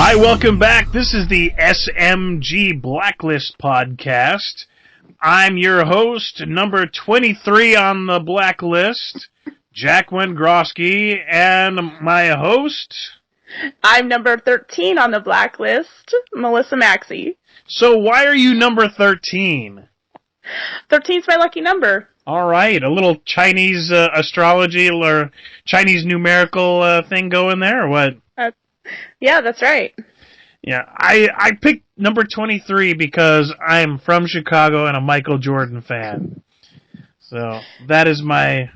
Hi, welcome back. This is the SMG Blacklist podcast. I'm your host, number 23 on the blacklist, Jack Wendrowski, and my host... I'm number 13 on the blacklist, Melissa Maxey. So why are you number 13? 13's my lucky number. All right, a little Chinese astrology or Chinese numerical thing going there, or what? Yeah, that's right. Yeah, I picked number 23 because I'm from Chicago and a Michael Jordan fan. So that is my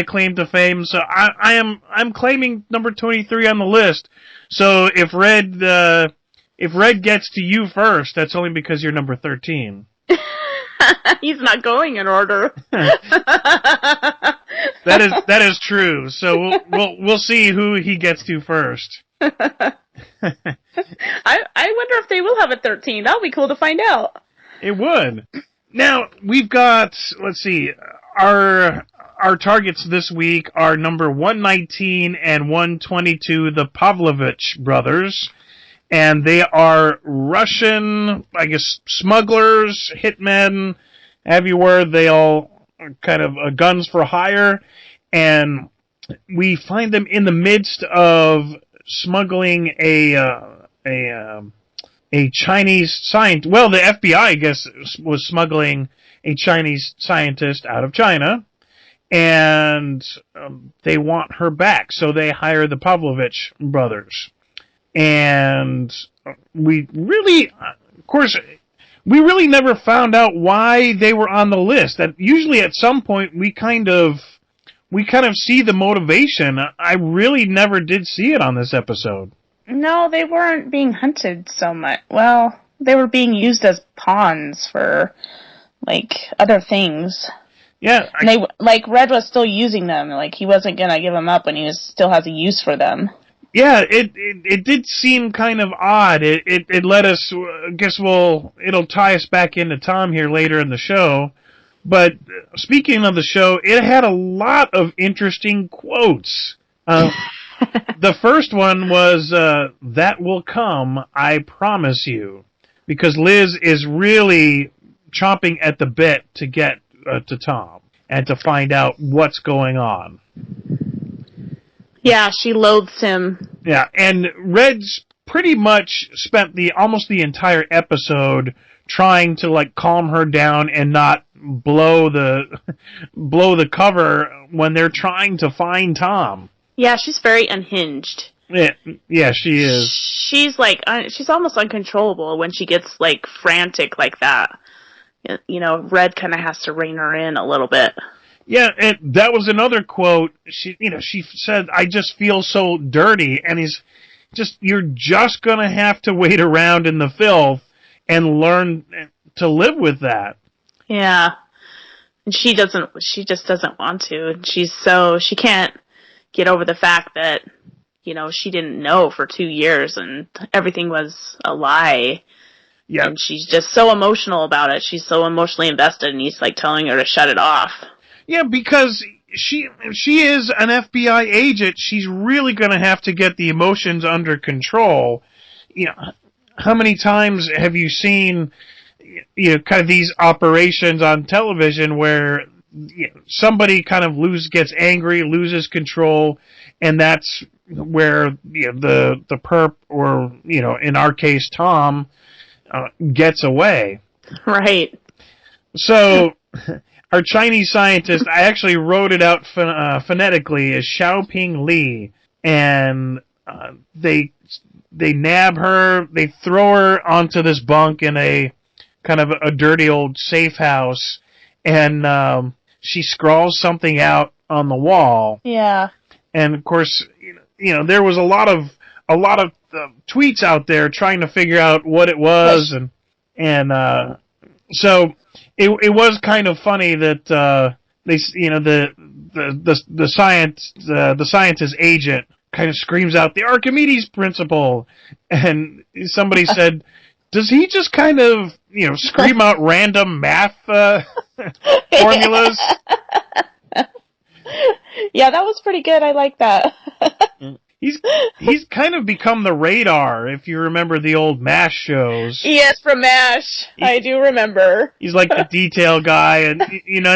claim to fame. So I'm claiming number 23 on the list. So if Red gets to you first, that's only because you're number 13. He's not going in order. That is true. So we'll see who he gets to first. I wonder if they will have a 13. That'll be cool to find out. It would. Now we've got, let's see, our targets this week are number 119 and 122, the Pavlovich Brothers, and they are Russian, I guess, smugglers, hitmen, have you word. They all are kind of guns for hire, and we find them in the midst of smuggling a Chinese scientist. Well, the FBI, I guess, was smuggling a Chinese scientist out of China, and they want her back, so they hire the Pavlovich Brothers. And we really never found out why they were on the list. That usually at some point we kind of see the motivation. I really never did see it on this episode. No, they weren't being hunted so much. Well, they were being used as pawns for, like, other things. Yeah. Red was still using them. Like, he wasn't gonna give them up when he still has a use for them. Yeah, it did seem kind of odd. It let us, I guess it'll tie us back into Tom here later in the show. But speaking of the show, it had a lot of interesting quotes. The first one was, "That will come, I promise you." Because Liz is really chomping at the bit to get to Tom and to find out what's going on. Yeah, she loathes him. Yeah, and Red's pretty much spent almost the entire episode trying to, like, calm her down and not blow the cover when they're trying to find Tom. Yeah, she's very unhinged. Yeah, she is. She's like, she's almost uncontrollable when she gets, like, frantic like that. You know, Red kind of has to rein her in a little bit. Yeah, and that was another quote. She said, "I just feel so dirty," and you're just gonna have to wait around in the filth and learn to live with that. Yeah. And she just doesn't want to. And she can't get over the fact that, you know, she didn't know for 2 years and everything was a lie. Yeah. And she's just so emotional about it. She's so emotionally invested, and he's like telling her to shut it off. Yeah, because she is an FBI agent. She's really going to have to get the emotions under control. You know, how many times have you seen, you know, kind of these operations on television where, you know, somebody kind of gets angry, loses control, and that's where, you know, the perp, or, you know, in our case Tom, gets away. Right. So our Chinese scientist, I actually wrote it out phonetically as Xiaoping Li, and they nab her, they throw her onto this bunk in a kind of a dirty old safe house, and she scrawls something out on the wall. Yeah. And of course, you know, there was a lot of tweets out there trying to figure out what it was, and so it was kind of funny that they, you know, the scientist agent kind of screams out the Archimedes principle, and somebody said, "Does he just kind of, you know, scream out random math formulas?" Yeah, that was pretty good. I like that. He's kind of become the Radar, if you remember the old MASH shows. Yes, from MASH. I do remember. He's like the detail guy, and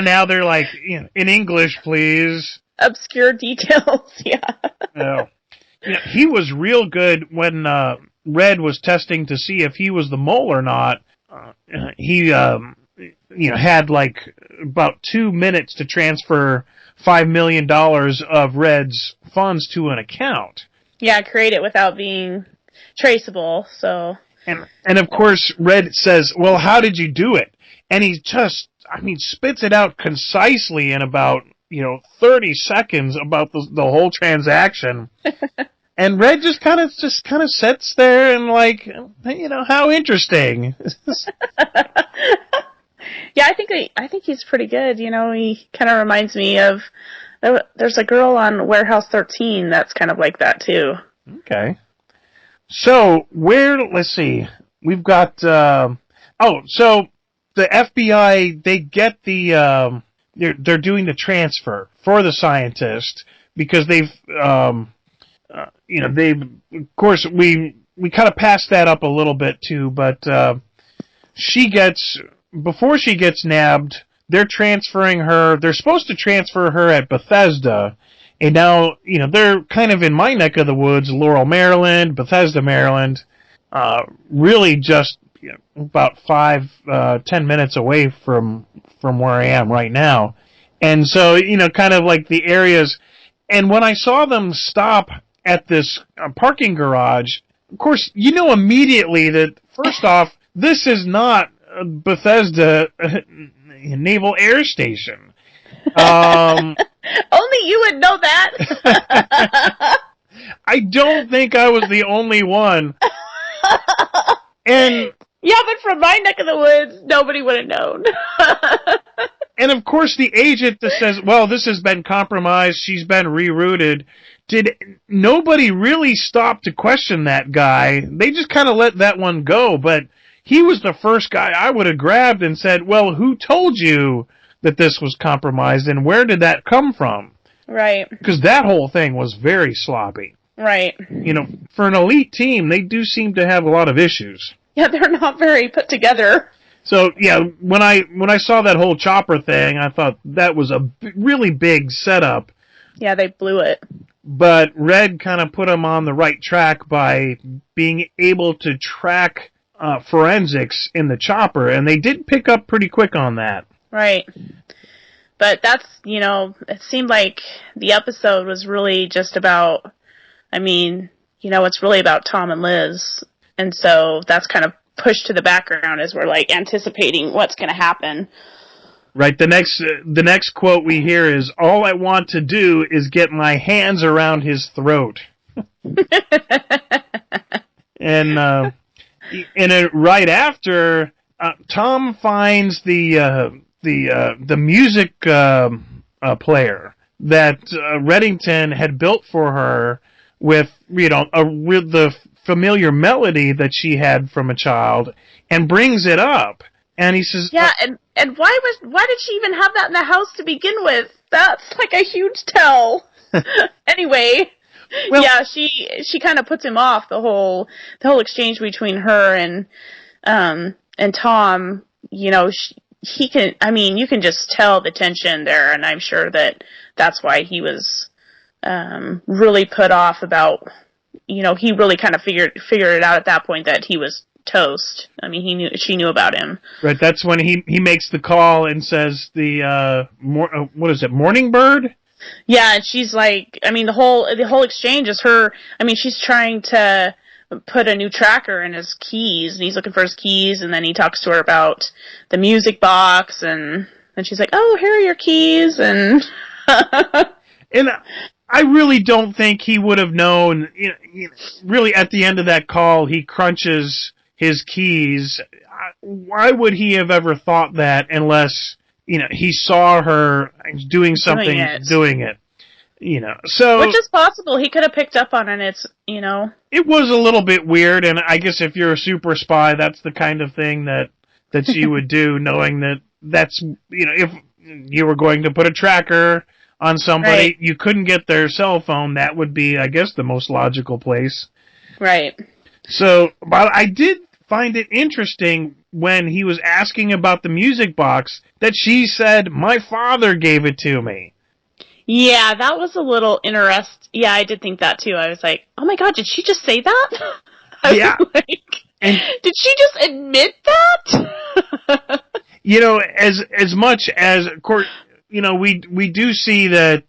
now they're like, in English, please. Obscure details, yeah. Oh. He was real good when Red was testing to see if he was the mole or not. He had like about 2 minutes to transfer $5 million of Red's funds to an account. Yeah, create it without being traceable, so... And of course, Red says, well, how did you do it? And he just, spits it out concisely in about, 30 seconds about the whole transaction. And Red just kind of sits there and like, how interesting. Yeah, I think he's pretty good. He kind of reminds me of, there's a girl on Warehouse 13 that's kind of like that too. Okay. So let's see, we've got, so the FBI, they get they're doing the transfer for the scientist because they've, of course, we kind of passed that up a little bit too, but, before she gets nabbed, they're transferring her, they're supposed to transfer her at Bethesda, and now, they're kind of in my neck of the woods, Laurel, Maryland, Bethesda, Maryland, really just about 5-10 minutes away from where I am right now. And so, kind of like the areas, and when I saw them stop at this parking garage, of course, immediately that, first off, this is not Bethesda Naval Air Station. Only you would know that. I don't think I was the only one. And yeah, but from my neck of the woods, nobody would have known. And of course, the agent that says, well, this has been compromised, she's been rerouted. Did nobody really stop to question that guy? They just kind of let that one go, but he was the first guy I would have grabbed and said, well, who told you that this was compromised, and where did that come from? Right. Because that whole thing was very sloppy. Right. For an elite team, they do seem to have a lot of issues. Yeah, they're not very put together. So, yeah, when I saw that whole chopper thing, I thought that was a really big setup. Yeah, they blew it. But Red kind of put them on the right track by being able to track forensics in the chopper, and they did pick up pretty quick on that. Right. But that's, it seemed like the episode was really just about, it's really about Tom and Liz. And so that's kind of pushed to the background as we're like anticipating what's going to happen. Right. The next quote we hear is, all I want to do is get my hands around his throat. And right after, Tom finds the music player that Reddington had built for her with the familiar melody that she had from a child, and brings it up. And he says, yeah, and why did she even have that in the house to begin with? That's like a huge tell. Anyway. Well, yeah, she kind of puts him off, the whole exchange between her and Tom. He can, you can just tell the tension there, and I'm sure that's why he was really put off about, he really kind of figured it out at that point that he was toast. She knew about him. Right, that's when he makes the call and says what is it, Morning Bird? Yeah, and she's like, the whole exchange is her, she's trying to put a new tracker in his keys, and he's looking for his keys, and then he talks to her about the music box, and she's like, oh, here are your keys, and... And I really don't think he would have known, really at the end of that call, he crunches his keys. Why would he have ever thought that unless... he saw her doing something, doing it. So... Which is possible. He could have picked up on it, It was a little bit weird, and I guess if you're a super spy, that's the kind of thing that she would do, knowing that's, if you were going to put a tracker on somebody. Right. You couldn't get their cell phone. That would be, I guess, the most logical place. Right. So, but I did find it interesting when he was asking about the music box that she said, "My father gave it to me." Yeah, that was a little Yeah, I did think that too. I was like, oh my god, did she just say that? I Yeah. was like, And, did she just admit that? you know, as much as, of course, you know, we do see that,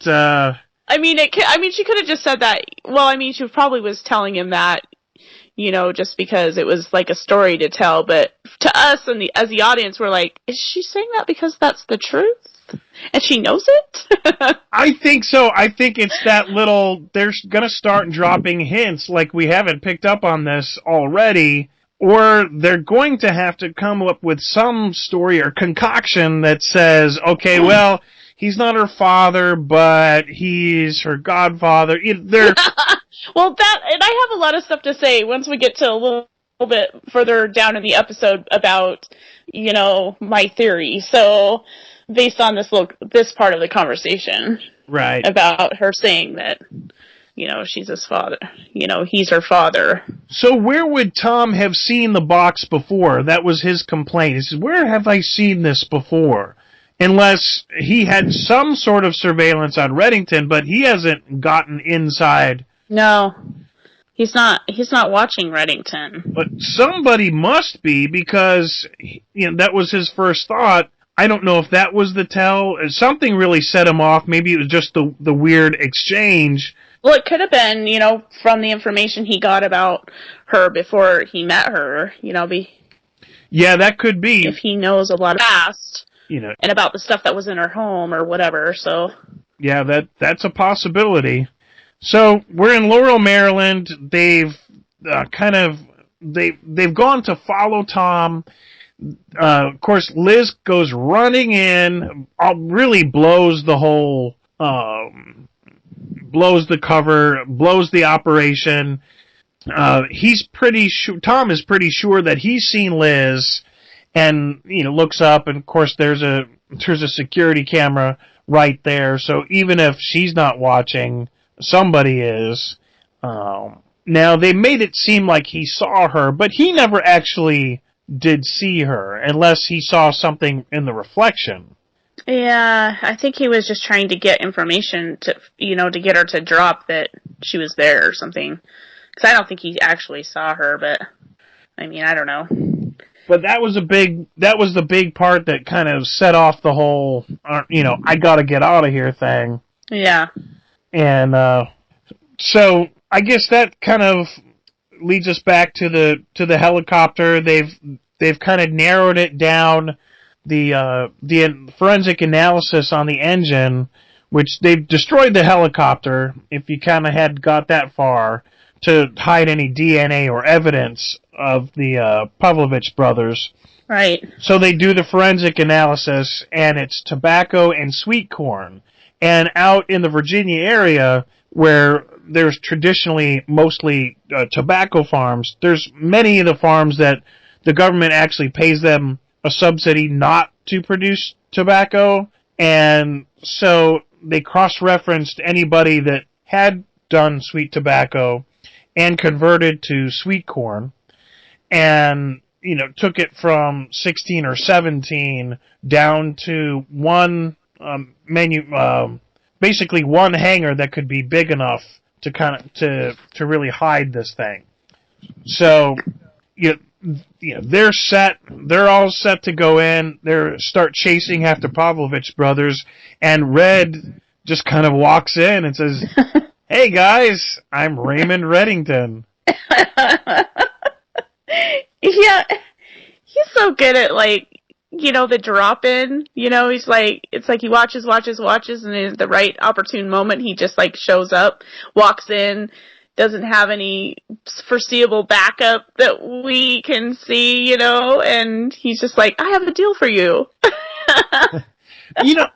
I mean, she could have just said that. Well, I mean, she probably was telling him that, you know, just because it was like a story to tell. But to us and as the audience, we're like, is she saying that because that's the truth? And she knows it? I think so. I think it's that little, they're going to start dropping hints like we haven't picked up on this already, or they're going to have to come up with some story or concoction that says, okay, well, he's not her father, but he's her godfather. They're Well, and I have a lot of stuff to say once we get to a little bit further down in the episode about, you know, my theory. So, based on this part of the conversation, right, about her saying that, you know, she's his father, you know, he's her father. So where would Tom have seen the box before? That was his complaint. He says, "Where have I seen this before?" Unless he had some sort of surveillance on Reddington, but he hasn't gotten inside. No, he's not watching Reddington. But somebody must be, because, you know, that was his first thought. I don't know if that was the tell. Something really set him off. Maybe it was just the weird exchange. Well, it could have been, you know, from the information he got about her before he met her, you know, Yeah, that could be. If he knows a lot of past, you know, and about the stuff that was in her home or whatever, so. Yeah, that's a possibility. So we're in Laurel, Maryland. They've they've gone to follow Tom. Of course, Liz goes running in, really blows the whole, blows the cover, blows the operation. He's pretty sure, Tom is pretty sure that he's seen Liz, and, you know, looks up, and of course there's a security camera right there, so even if she's not watching, somebody is. Now, they made it seem like he saw her, but he never actually did see her, unless he saw something in the reflection. Yeah, I think he was just trying to get information to, you know, to get her to drop that she was there or something. Because I don't think he actually saw her, but, I mean, I don't know. But that was the big part that kind of set off the whole, you know, I gotta get out of here thing. Yeah. And, so, I guess that kind of leads us back to the helicopter. They've kind of narrowed it down, the forensic analysis on the engine, which they've destroyed the helicopter, if you kind of had got that far, to hide any DNA or evidence of the Pavlovich brothers. Right. So they do the forensic analysis, and it's tobacco and sweet corn. And out in the Virginia area, where there's traditionally mostly tobacco farms, there's many of the farms that the government actually pays them a subsidy not to produce tobacco, and so they cross-referenced anybody that had done sweet tobacco and converted to sweet corn, and, you know, took it from 16 or 17 down to one basically one hangar that could be big enough to to really hide this thing. So, you know, they're all set to go in. They start chasing after Pavlovich Brothers, and Red just kind of walks in and says, "Hey guys, I'm Raymond Reddington." Yeah, he's so good at, like, you know, the drop in. You know, he's like, it's like he watches, and in the right opportune moment, he just, like, shows up, walks in, doesn't have any foreseeable backup that we can see, you know, and he's just like, I have a deal for you. You know,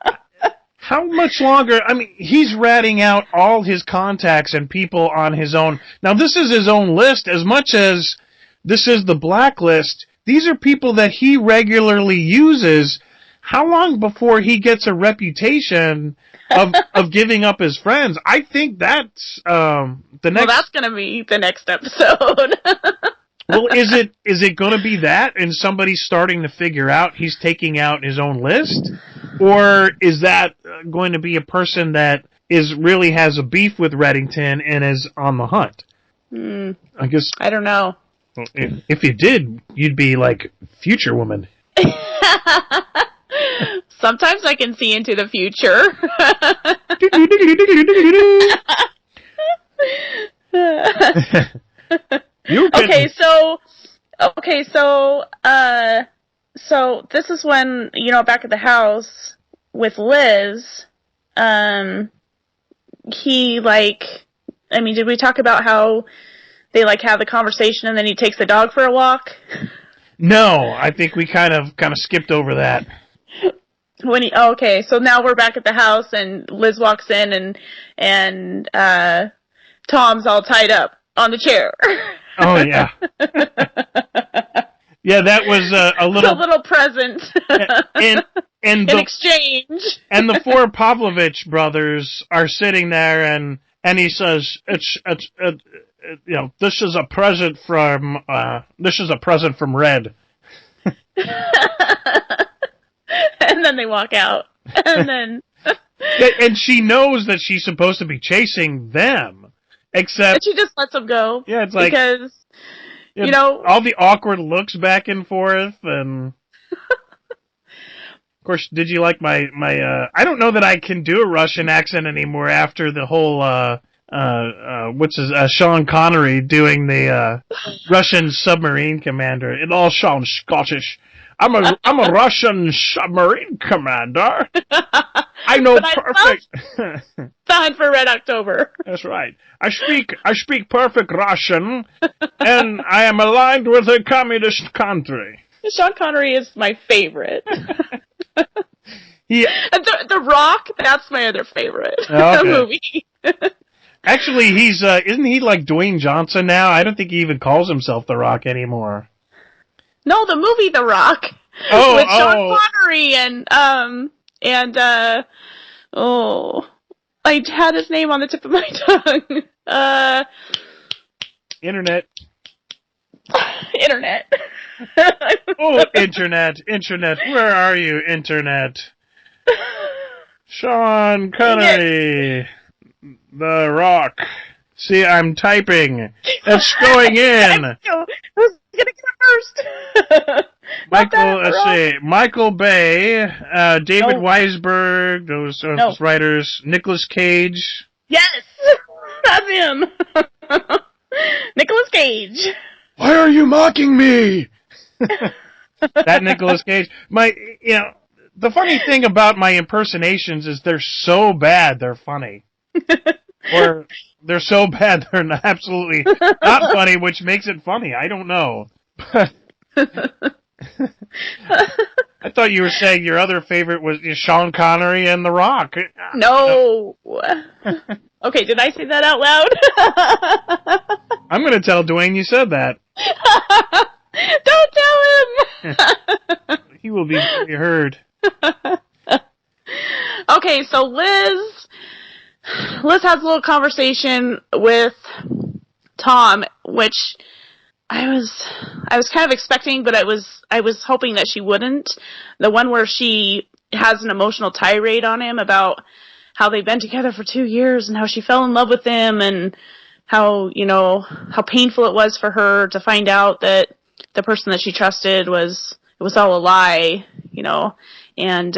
how much longer? I mean, he's ratting out all his contacts and people on his own. Now, this is his own list as much as this is the blacklist. These are people that he regularly uses. how long before he gets a reputation of giving up his friends? I think that's the next. Well, that's going to be the next episode. Well, is it going to be that, and somebody's starting to figure out he's taking out his own list, or is that going to be a person that really has a beef with Reddington and is on the hunt? I guess I don't know. If you did, you'd be like Future Woman. Sometimes I can see into the future. So this is when, back at the house with Liz, did we talk about how they have the conversation and then he takes the dog for a walk? No, I think we kind of skipped over that. So now we're back at the house and Liz walks in and Tom's all tied up on the chair. Oh yeah. Yeah, that was a little present. And in exchange. And the four Pavlovich brothers are sitting there and he says it's this is a present from Red. And then they walk out. And then and she knows that she's supposed to be chasing them. Except and she just lets them go. Yeah, it's like because all the awkward looks back and forth, and of course, did you like my I don't know that I can do a Russian accent anymore after the whole Sean Connery doing the Russian submarine commander. It all sounds Scottish. I'm a Russian submarine commander. I know perfect. Signed for Red October. That's right. I speak perfect Russian, and I am aligned with a communist country. Sean Connery is my favorite. Yeah. The Rock, that's my other favorite movie. Actually, he's isn't he like Dwayne Johnson now? I don't think he even calls himself The Rock anymore. No, the movie The Rock. With Sean Connery I had his name on the tip of my tongue. Internet. Oh, Internet. Where are you, Internet? Sean Connery. The Rock. See, I'm typing. It's going in. Who's gonna get it first? Michael Bay, David Weisberg, those writers, Nicolas Cage. Yes! That's him! Nicolas Cage. Why are you mocking me? That Nicolas Cage. The funny thing about my impersonations is they're so bad they're funny. Or they're so bad they're absolutely not funny, which makes it funny. I don't know. I thought you were saying your other favorite was Sean Connery and The Rock. No. Okay, did I say that out loud? I'm going to tell Dwayne you said that. Don't tell him! He will be heard. Okay, so Liz has a little conversation with Tom, which I was kind of expecting, but I was hoping that she wouldn't. The one where she has an emotional tirade on him about how they've been together for 2 years and how she fell in love with him and how painful it was for her to find out that the person that she trusted was all a lie, and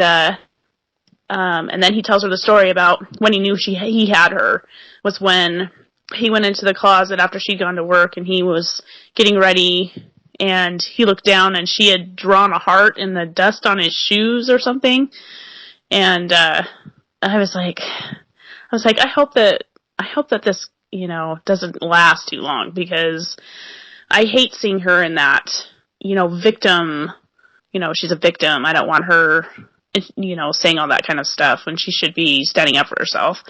then he tells her the story about when he knew he had her was when he went into the closet after she'd gone to work and he was getting ready and he looked down and she had drawn a heart in the dust on his shoes or something. And I was like, I hope that this, doesn't last too long, because I hate seeing her in that, victim, she's a victim. I don't want her, saying all that kind of stuff when she should be standing up for herself.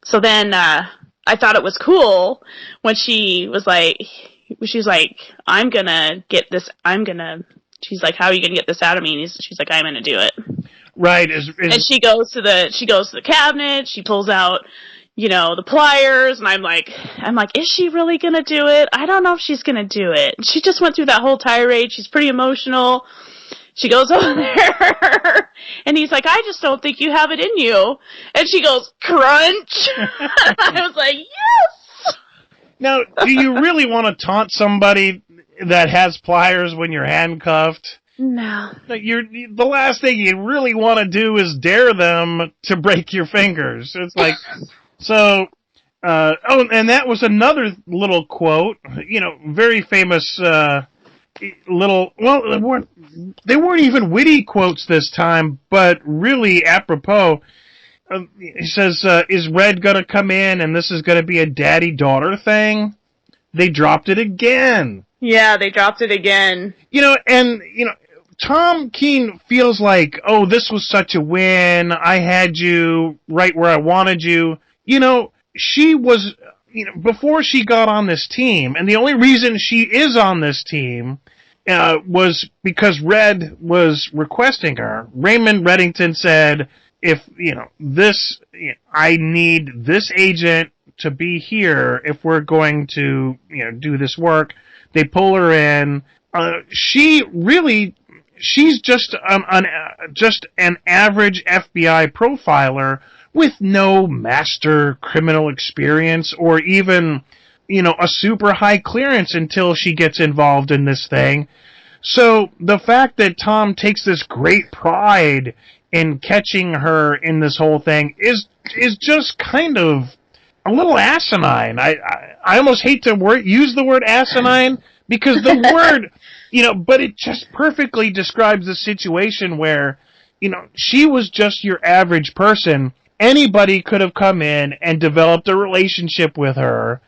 So then, I thought it was cool when she's like, she's like, how are you going to get this out of me? And she's like, I'm going to do it. Right. And she goes to the cabinet, she pulls out, the pliers, and I'm like, is she really gonna do it? I don't know if she's gonna do it. She just went through that whole tirade. She's pretty emotional. She goes over there, and he's like, I just don't think you have it in you. And she goes, crunch. I was like, yes! Now, do you really want to taunt somebody that has pliers when you're handcuffed? No. The last thing you really want to do is dare them to break your fingers. It's like, so, and that was another little quote, very famous, they weren't even witty quotes this time, but really apropos. He says, is Red gonna come in and this is gonna be a daddy-daughter thing? They dropped it again. Yeah, they dropped it again. Tom Keene feels like, oh, this was such a win. I had you right where I wanted you. She was, before she got on this team, and the only reason she is on this team was because Red was requesting her. Raymond Reddington said, if, I need this agent to be here if we're going to, do this work. They pull her in. She's just an average FBI profiler with no master criminal experience or even, a super high clearance until she gets involved in this thing. So the fact that Tom takes this great pride in catching her in this whole thing is just kind of a little asinine. I almost hate to use the word asinine because the word, but it just perfectly describes the situation where, she was just your average person. Anybody could have come in and developed a relationship with her.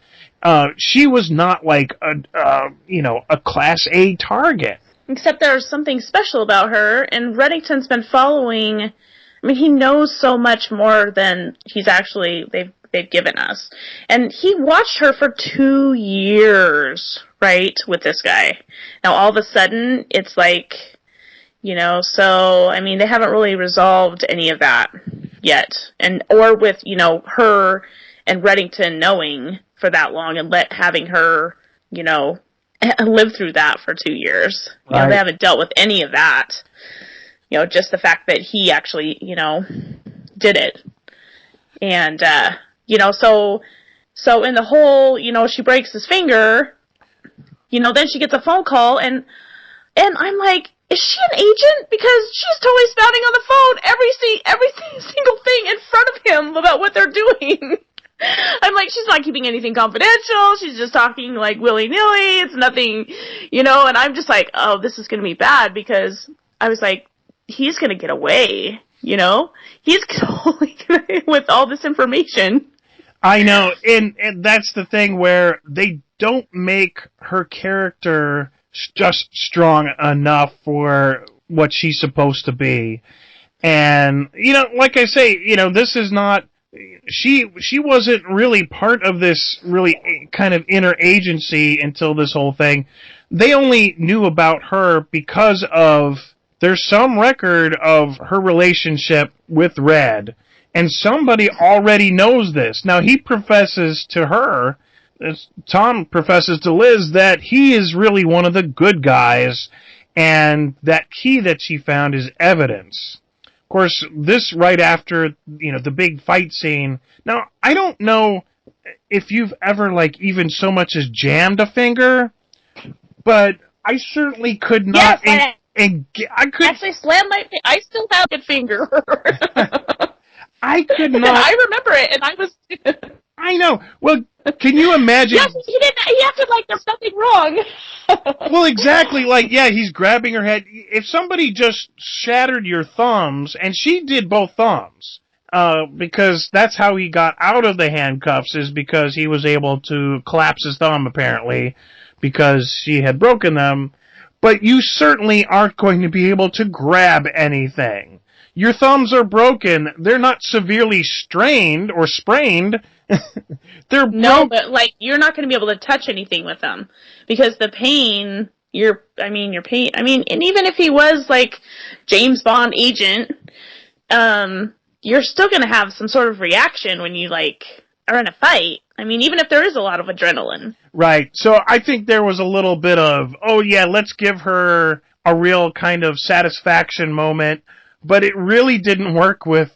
She was not like a Class A target. Except there's something special about her, and Reddington's been following. I mean, he knows so much more than they've given us, and he watched her for 2 years, right, with this guy. Now all of a sudden, it's like, so I mean, they haven't really resolved any of that yet, or with her and Reddington knowing for that long and having her, lived through that for 2 years. Right. They haven't dealt with any of that. Just the fact that he actually, did it. And, so in the whole, she breaks his finger, then she gets a phone call and I'm like, is she an agent? Because she's totally spouting on the phone every single thing in front of him about what they're doing. I'm like, she's not keeping anything confidential. She's just talking like willy-nilly. It's nothing, and I'm just like, oh, this is going to be bad because I was like, he's going to get away, He's totally with all this information. I know, and that's the thing where they don't make her character just strong enough for what she's supposed to be. And, like I say, this is not... She wasn't really part of this really kind of inner agency until this whole thing. They only knew about her because of there's some record of her relationship with Red, and somebody already knows this. Now he professes to her, Tom professes to Liz, that he is really one of the good guys, and that key that she found is evidence. Of course, this right after, the big fight scene. Now, I don't know if you've ever, even so much as jammed a finger, but I certainly could not... Yes, I could... Actually slam my... I still have a finger. I could not... I remember it, and I was... I know. Well, can you imagine... Yes, he acted like there's nothing wrong. Well, exactly. He's grabbing her head. If somebody just shattered your thumbs, and she did both thumbs, because that's how he got out of the handcuffs, is because he was able to collapse his thumb, apparently, because she had broken them. But you certainly aren't going to be able to grab anything. Your thumbs are broken. They're not severely strained or sprained. They're no, but you're not going to be able to touch anything with them because the pain. And even if he was James Bond agent, you're still going to have some sort of reaction when you, like, are in a fight. I mean, even if there is a lot of adrenaline. Right. So I think there was a little bit of, oh yeah, let's give her a real kind of satisfaction moment, but it really didn't work with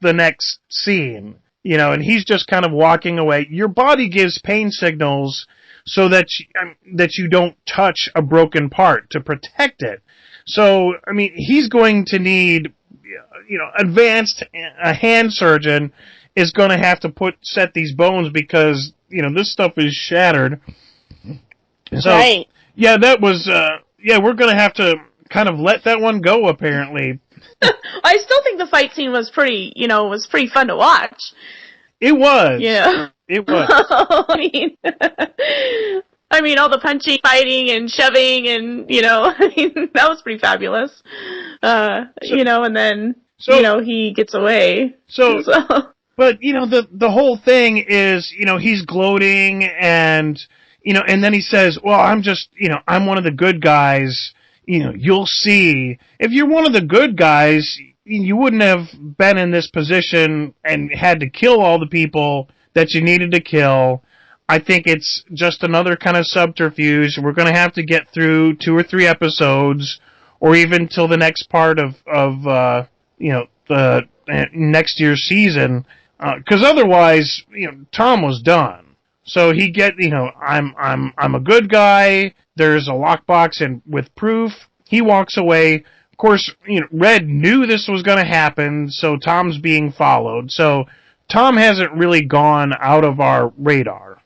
the next scene. And he's just kind of walking away. Your body gives pain signals so that you don't touch a broken part to protect it. So, I mean, he's going to need, advanced, a hand surgeon is going to have to set these bones because, this stuff is shattered. So, right. Yeah, that was, we're going to have to kind of let that one go, apparently. I still think the fight scene was pretty fun to watch. It was. Yeah. It was. I mean, all the punching, fighting, and shoving, and, that was pretty fabulous. And then, he gets away. So. But, the whole thing is, he's gloating and, and then he says, well, I'm one of the good guys. You'll see. If you're one of the good guys, you wouldn't have been in this position and had to kill all the people that you needed to kill. I think it's just another kind of subterfuge. We're going to have to get through 2 or 3 episodes or even till the next part of the next year's season. Because otherwise, Tom was done. So he I'm a good guy. There's a lockbox and with proof. He walks away. Of course, Red knew this was going to happen, so Tom's being followed. So Tom hasn't really gone out of our radar.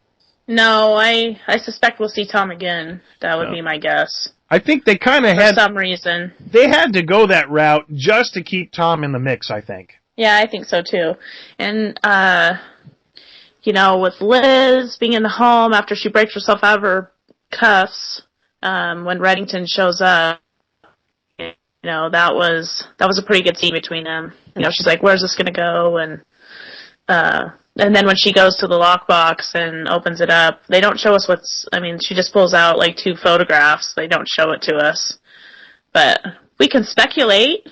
No, I suspect we'll see Tom again. That would be my guess. I think they kind of had... For some reason. They had to go that route just to keep Tom in the mix, I think. Yeah, I think so too. And, with Liz being in the home after she breaks herself out of her cuffs, when Reddington shows up, that was a pretty good scene between them. She's like, where's this gonna go? And then when she goes to the lockbox and opens it up, they don't show us she just pulls out like 2 photographs. They don't show it to us. But we can speculate.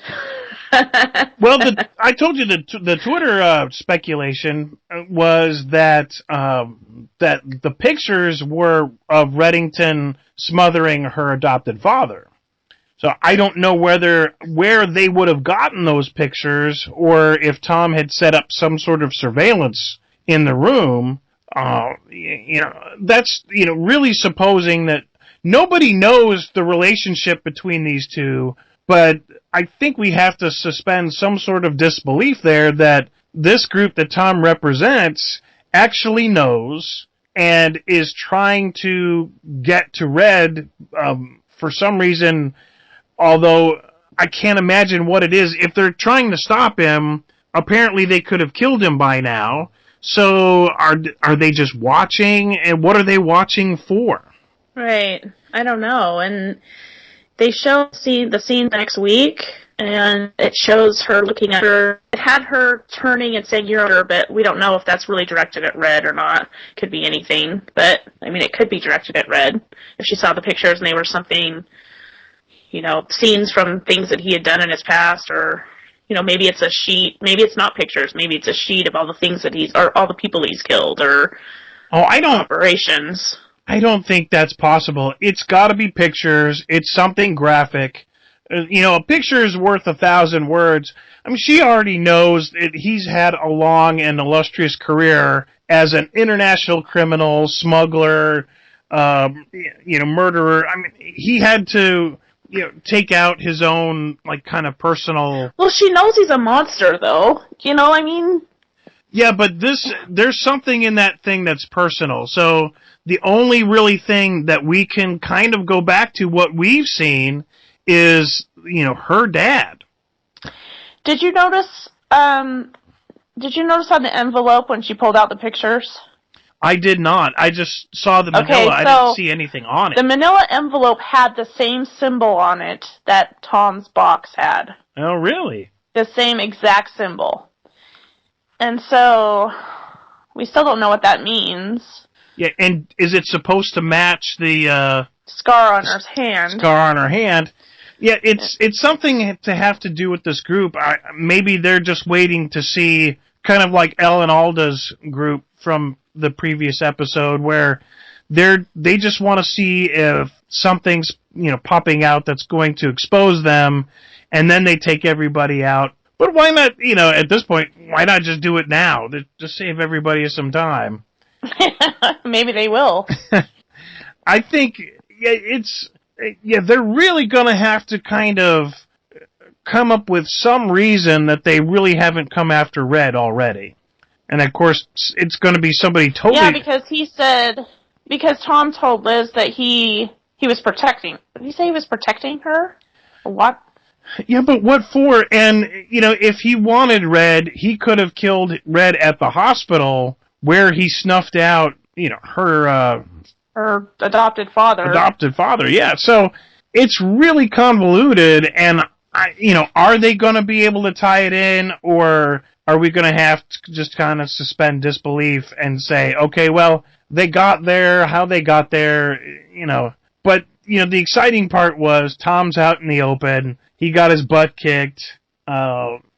Well, I told you the Twitter speculation was that that the pictures were of Reddington smothering her adopted father. So I don't know where they would have gotten those pictures, or if Tom had set up some sort of surveillance in the room. That's really supposing that nobody knows the relationship between these two. But I think we have to suspend some sort of disbelief there that this group that Tom represents actually knows and is trying to get to Red for some reason, although I can't imagine what it is. If they're trying to stop him, apparently they could have killed him by now. So are they just watching, and what are they watching for? Right. I don't know. And they show the scene next week, and it shows her looking at her. It had her turning and saying, "You're her," but we don't know if that's really directed at Red or not. Could be anything, but, it could be directed at Red. If she saw the pictures and they were something, scenes from things that he had done in his past, or, maybe it's a sheet. Maybe it's not pictures. Maybe it's a sheet of all the things or all the people he's killed, or operations. I don't think that's possible. It's got to be pictures. It's something graphic. A picture is worth 1,000 words. She already knows that he's had a long and illustrious career as an international criminal, smuggler, murderer. He had to, take out his own, kind of personal... Well, she knows he's a monster, though. Yeah, but there's something in that thing that's personal. So the only really thing that we can kind of go back to what we've seen is, her dad. Did you notice on the envelope when she pulled out the pictures? I did not. I just saw the manila. Okay, I didn't see anything on it. The manila envelope had the same symbol on it that Tom's box had. Oh, really? The same exact symbol. And so, we still don't know what that means. Yeah, and is it supposed to match the... scar on her hand? Scar on her hand. Yeah, it's something to have to do with this group. Maybe they're just waiting to see, kind of like El and Alda's group from the previous episode, where they just want to see if something's popping out that's going to expose them, and then they take everybody out. But why not? At this point, why not just do it now? Just save everybody some time. Maybe they will. I think they're really gonna have to kind of come up with some reason that they really haven't come after Red already. And of course, it's going to be somebody totally... Yeah, because Tom told Liz that he was protecting... Did he say he was protecting her? Or what? Yeah, but what for? And, if he wanted Red, he could have killed Red at the hospital where he snuffed out, her adopted father. Adopted father, yeah. So, it's really convoluted, and, are they going to be able to tie it in, or are we going to have to just kind of suspend disbelief and say, okay, well, they got there, how they got there, But, the exciting part was Tom's out in the open. He got his butt kicked.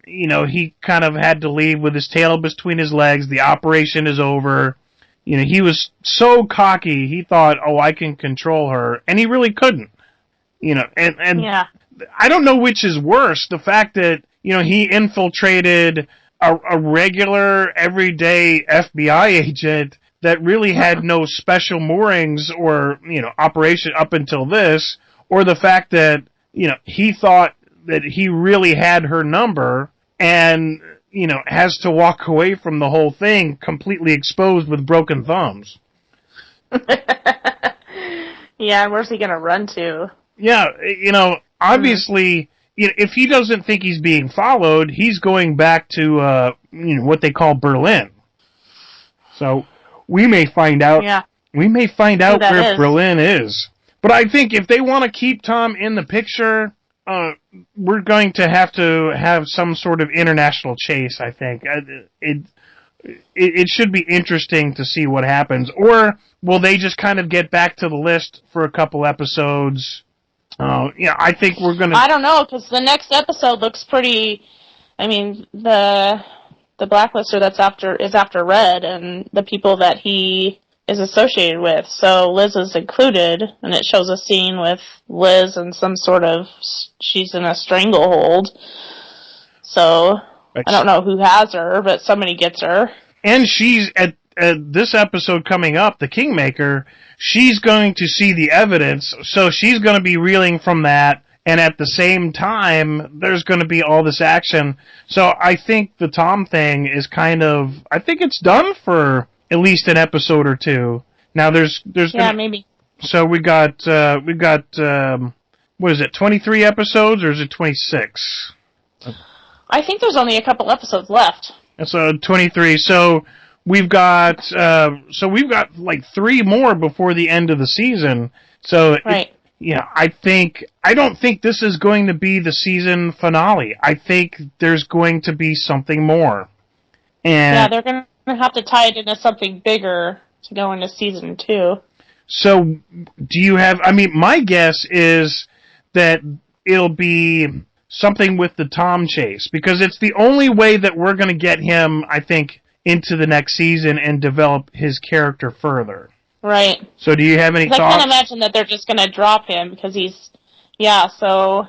He kind of had to leave with his tail between his legs. The operation is over. He was so cocky, he thought, oh, I can control her. And he really couldn't. And yeah. I don't know which is worse. The fact that, he infiltrated a regular, everyday FBI agent that really had no special moorings or, operation up until this, or the fact that, he thought that he really had her number and, has to walk away from the whole thing completely exposed with broken thumbs. Yeah, where's he going to run to? Yeah, obviously, if he doesn't think he's being followed, he's going back to, what they call Berlin. So, we may find out. Yeah. We may find out where is. Berlin is. But I think if they want to keep Tom in the picture, we're going to have some sort of international chase, I think. It should be interesting to see what happens. Or will they just kind of get back to the list for a couple episodes? I think we're going to... I don't know, because the next episode looks pretty... I mean, the blacklister is after Red, and the people that he is associated with. So Liz is included, and it shows a scene with Liz and some sort of... She's in a stranglehold. So, I don't know who has her, but somebody gets her. And she's, at this episode coming up, the Kingmaker, she's going to see the evidence, so she's going to be reeling from that, and at the same time, there's going to be all this action. So I think the Tom thing is I think it's done for at least an episode or two. Now there's maybe. So we got, what is it, 23 episodes, or is it 26? I think there's only a couple episodes left. So 23. So we've got like 3 more before the end of the season. So right. I don't think this is going to be the season finale. I think there's going to be something more. And yeah, they're going to have to tie it into something bigger to go into season 2. So do you have? I mean, my guess is that it'll be something with the Tom chase, because it's the only way that we're going to get him, I think, into the next season and develop his character further. Right. So do you have any thoughts? I can't imagine that they're just going to drop him because he's... Yeah, so...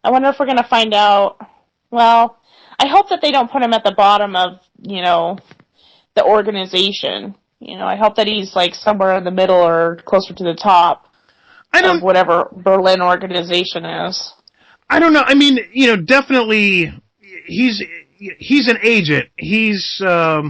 I wonder if we're going to find out... Well, I hope that they don't put him at the bottom of, the organization. I hope that he's, like, somewhere in the middle or closer to the top of whatever Berlin organization is. I don't know. I mean, definitely he's an agent. He's, I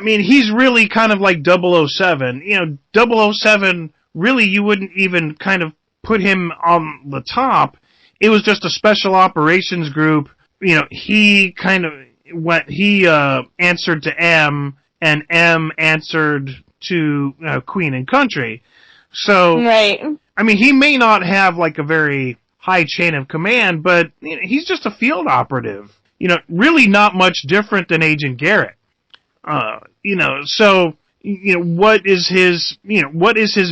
mean, he's really kind of like 007. 007, really, you wouldn't even kind of put him on the top. It was just a special operations group. He kind of answered to M, and M answered to Queen and Country. So, right. I mean, he may not have like a very high chain of command, but he's just a field operative. Really not much different than Agent Garrett. So, what is his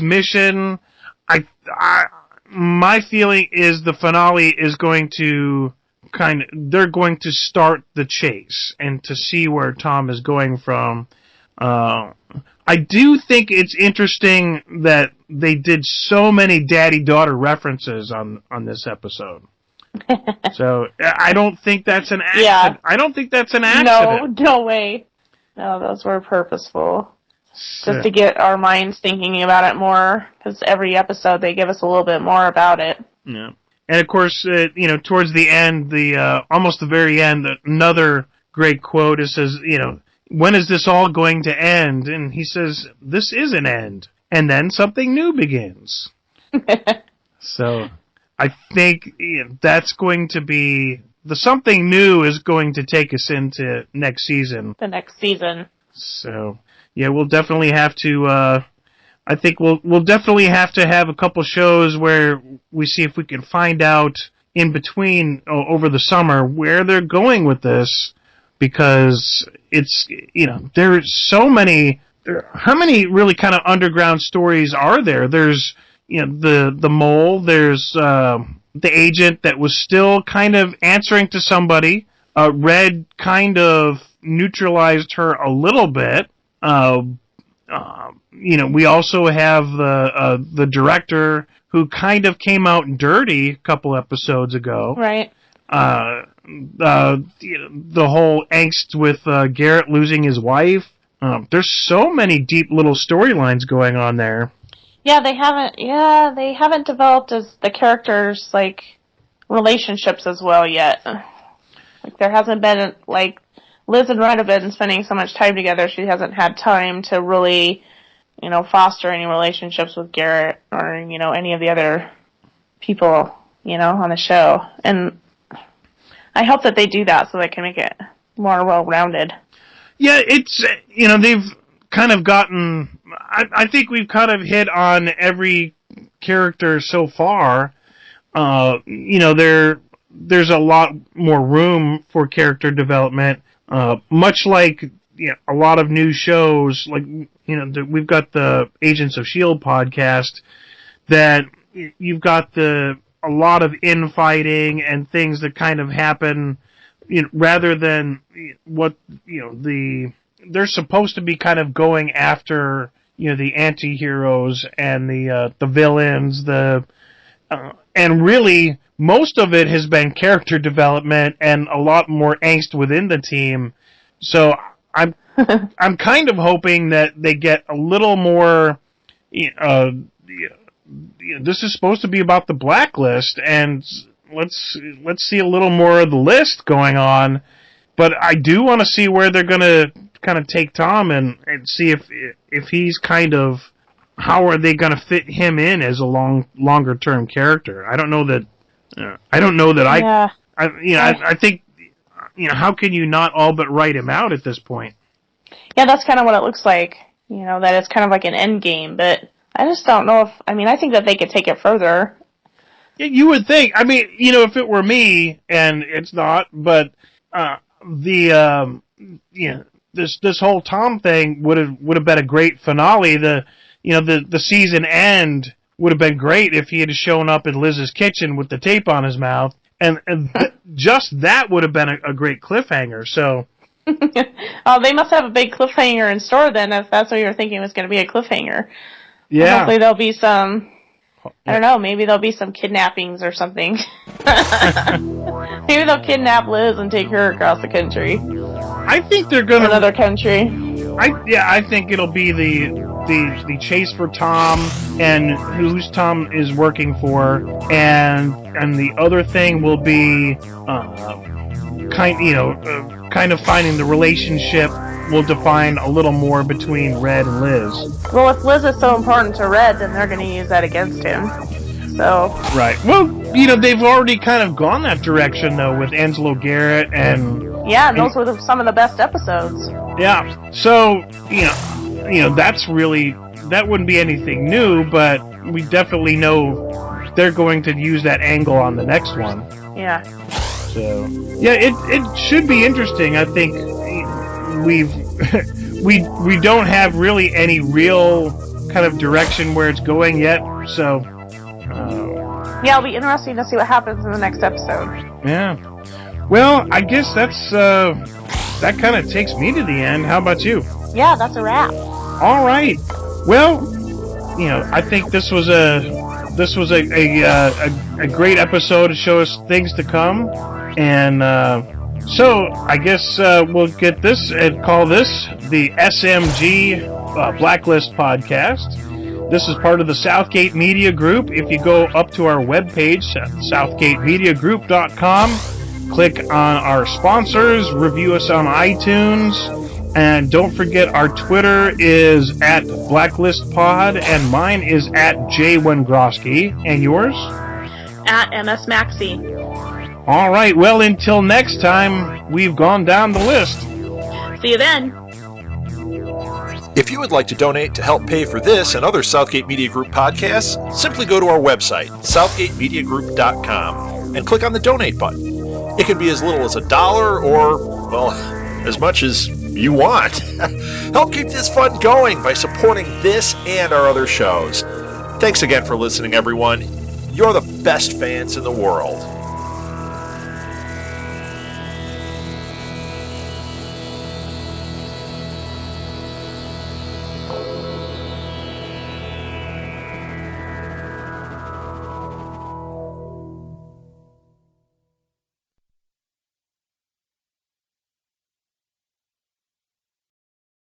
mission? my feeling is the finale is going to they're going to start the chase and to see where Tom is going from. I do think it's interesting that they did so many daddy-daughter references on this episode. So I don't think that's an accident. Yeah. I don't think that's an accident. No way. No, those were purposeful. Just to get our minds thinking about it more, because every episode they give us a little bit more about it. Yeah. And of course, towards the end, almost the very end, another great quote. It says, when is this all going to end? And he says, this is an end. And then something new begins. So I think that's going to be, the something new is going to take us into next season. The next season. So, yeah, we'll definitely have to, I think we'll definitely have to have a couple shows where we see if we can find out in between over the summer where they're going with this, because it's there's so many. How many really kind of underground stories are there? There's the mole. There's the agent that was still kind of answering to somebody. Red kind of neutralized her a little bit. We also have the director who kind of came out dirty a couple episodes ago. Right. The whole angst with Garrett losing his wife. There's so many deep little storylines going on there. Yeah, they haven't developed as the characters relationships as well yet. There hasn't been Liz and Red have been spending so much time together. She hasn't had time to really, foster any relationships with Garrett or any of the other people on the show. And I hope that they do that so they can make it more well-rounded. Yeah, it's, they've kind of gotten, I think we've kind of hit on every character so far. There's a lot more room for character development, much like a lot of new shows, we've got the Agents of S.H.I.E.L.D. podcast, that you've got a lot of infighting and things that kind of happen, rather than what, they're supposed to be kind of going after, the anti-heroes and the villains, and really, most of it has been character development and a lot more angst within the team. So I'm kind of hoping that they get a little more. This is supposed to be about the blacklist, and let's see a little more of the list going on. But I do want to see where they're going to kind of take Tom and see if he's kind of, how are they going to fit him in as a longer term character. I don't know that. Yeah. I think, how can you not all but write him out at this point? Yeah, that's kind of what it looks like. That it's kind of like an end game, but I just don't know I think that they could take it further. Yeah, you would think. If it were me, and it's not, but this whole Tom thing would have been a great finale. The season end would have been great if he had shown up in Liz's kitchen with the tape on his mouth, and just that would have been a great cliffhanger. So, they must have a big cliffhanger in store then, if that's what you were thinking was going to be a cliffhanger. Yeah. Hopefully there'll be some. I don't know. Maybe there'll be some kidnappings or something. Maybe they'll kidnap Liz and take her across the country. I think they're gonna another country. I think it'll be the chase for Tom and who's Tom is working for, and the other thing will be kind of finding the relationship will define a little more between Red and Liz. Well, if Liz is so important to Red, then they're going to use that against him. So. Right. Well, they've already kind of gone that direction though with Angelo Garrett and. Yeah, and those were some of the best episodes. Yeah. So that wouldn't be anything new, but we definitely know they're going to use that angle on the next one. Yeah. So yeah, it should be interesting. I think we don't have really any real kind of direction where it's going yet. So Yeah, it'll be interesting to see what happens in the next episode. Yeah. Well, I guess that kind of takes me to the end. How about you? Yeah, that's a wrap. All right. Well, I think this was a great episode to show us things to come, and so I guess we'll get this and call this the SMG Blacklist Podcast. This is part of the Southgate Media Group. If you go up to our webpage, southgatemediagroup.com, click on our sponsors, review us on iTunes, and don't forget our Twitter is at BlacklistPod, and mine is at J1Grosky. And yours? At MS Maxi. All right, well, until next time, we've gone down the list. See you then. If you would like to donate to help pay for this and other Southgate Media Group podcasts, simply go to our website, southgatemediagroup.com, and click on the donate button. It can be as little as $1 or, well, as much as you want. Help keep this fun going by supporting this and our other shows. Thanks again for listening, everyone. You're the best fans in the world.